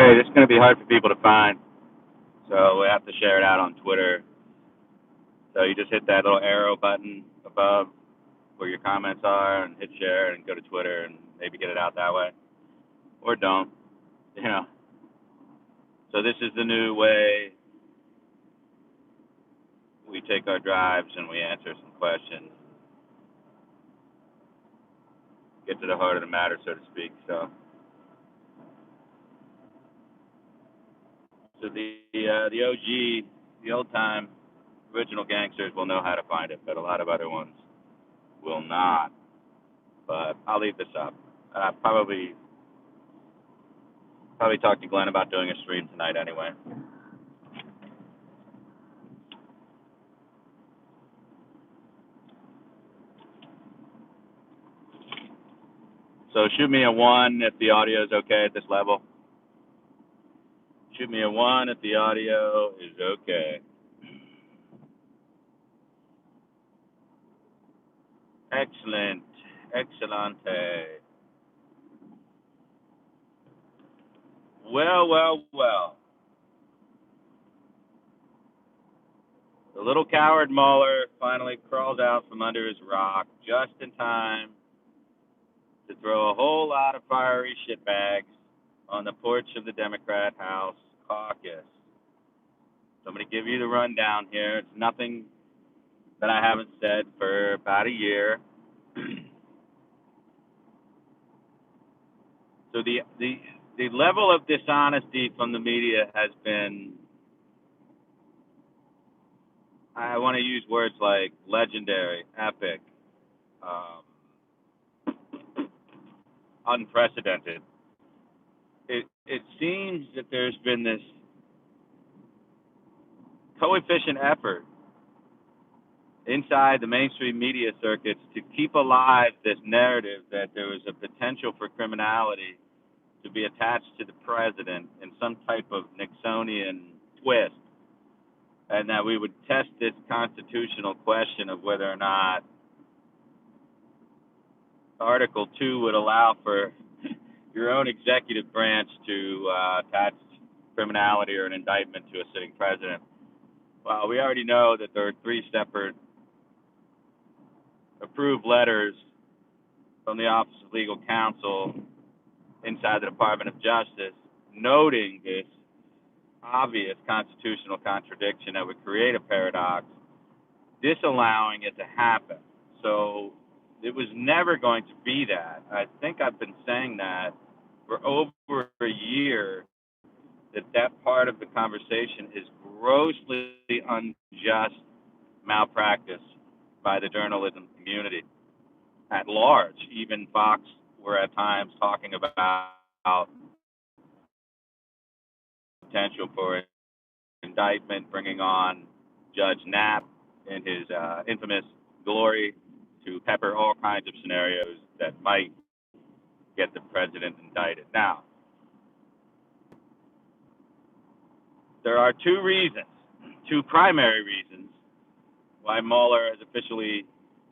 Okay, this is going to be hard for people to find, so we have to share it out on Twitter. So you just hit that little arrow button above where your comments are and hit share and go to Twitter and maybe get it out that way. Or don't, you know. So this is the new way we take our drives and we answer some questions, get to the heart of the matter, so to speak. So the OG, the old time original gangsters will know how to find it, but a lot of other ones will not. But I'll leave this up. Probably talk to Glenn about doing a stream tonight anyway. So shoot me a 1 if the audio is okay at this level. Shoot me a 1 if the audio is okay. Excellent. Excellente. Well. The little coward Mueller finally crawls out from under his rock just in time to throw a whole lot of fiery shitbags on the porch of the Democrat House caucus. So I'm going to give you the rundown here. It's nothing that I haven't said for about a year. So the level of dishonesty from the media has been, I want to use words like legendary, epic, unprecedented. It seems that there's been this coefficient effort inside the mainstream media circuits to keep alive this narrative that there was a potential for criminality to be attached to the president in some type of Nixonian twist, and that we would test this constitutional question of whether or not Article 2 would allow for your own executive branch to attach criminality or an indictment to a sitting president. Well, we already know that there are 3 separate approved letters from the Office of Legal Counsel inside the Department of Justice noting this obvious constitutional contradiction that would create a paradox, disallowing it to happen. So it was never going to be that. I think I've been saying that for over a year, that part of the conversation is grossly unjust malpractice by the journalism community at large. Even Fox were at times talking about potential for indictment, bringing on Judge Knapp in his infamous glory to pepper all kinds of scenarios that might get the president indicted. Now, there are 2 primary reasons why Mueller has officially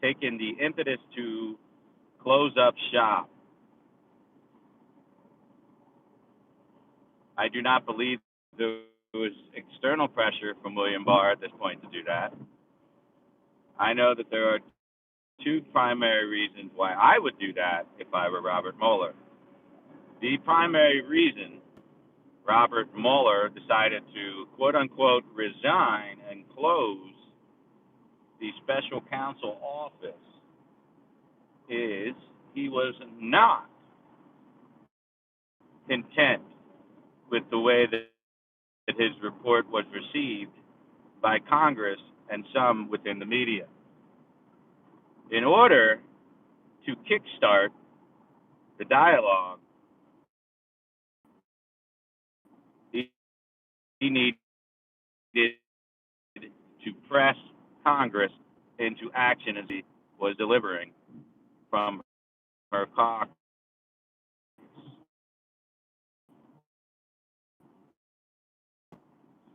taken the impetus to close up shop. I do not believe there was external pressure from William Barr at this point to do that. I know that there are 2 primary reasons why I would do that if I were Robert Mueller. The primary reason Robert Mueller decided to, quote unquote, resign and close the special counsel office is he was not content with the way that his report was received by Congress and some within the media. In order to kickstart the dialogue, he needed to press Congress into action as he was delivering from her caucus.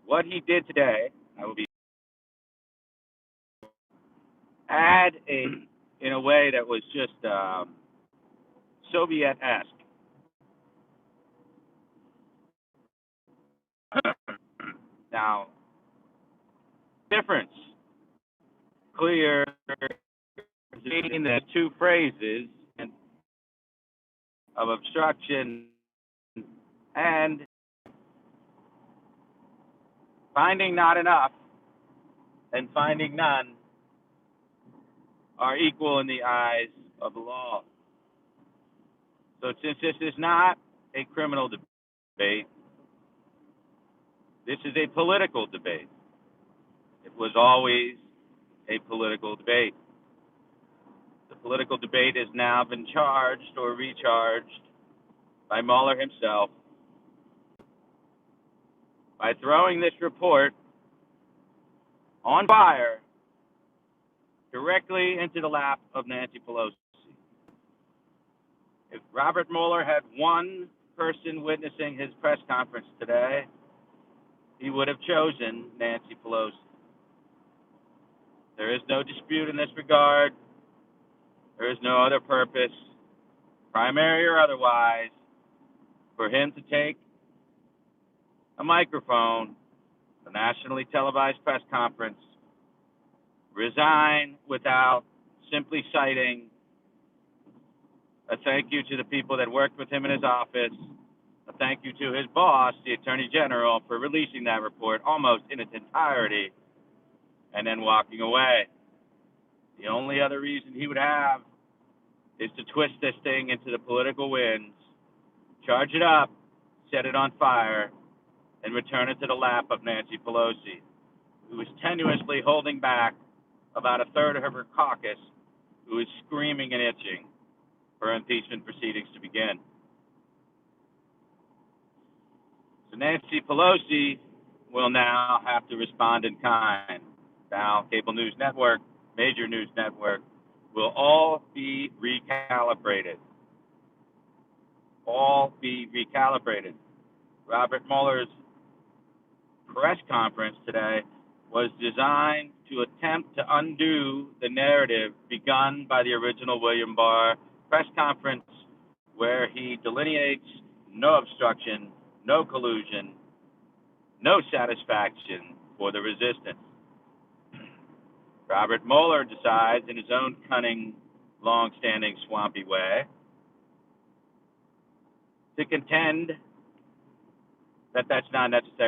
What he did today, I will be add in a way that was just Soviet-esque Now, difference clear between the two phrases of obstruction and finding not enough and finding none are equal in the eyes of the law. So since this is not a criminal debate, this is a political debate. It was always a political debate. The political debate has now been charged or recharged by Mueller himself by throwing this report on fire directly into the lap of Nancy Pelosi. If Robert Mueller had one person witnessing his press conference today, he would have chosen Nancy Pelosi. There is no dispute in this regard. There is no other purpose, primary or otherwise, for him to take a microphone, a nationally televised press conference, resign without simply citing a thank you to the people that worked with him in his office, a thank you to his boss, the Attorney General, for releasing that report almost in its entirety, and then walking away. The only other reason he would have is to twist this thing into the political winds, charge it up, set it on fire, and return it to the lap of Nancy Pelosi, who is tenuously holding back about a third of her caucus, who is screaming and itching for impeachment proceedings to begin. So Nancy Pelosi will now have to respond in kind. Now, cable news network, major news network, will all be recalibrated. All be recalibrated. Robert Mueller's press conference today was designed to attempt to undo the narrative begun by the original William Barr press conference, where he delineates no obstruction, no collusion, no satisfaction for the resistance. Robert Mueller decides, in his own cunning, long-standing, swampy way, to contend that that's not necessary.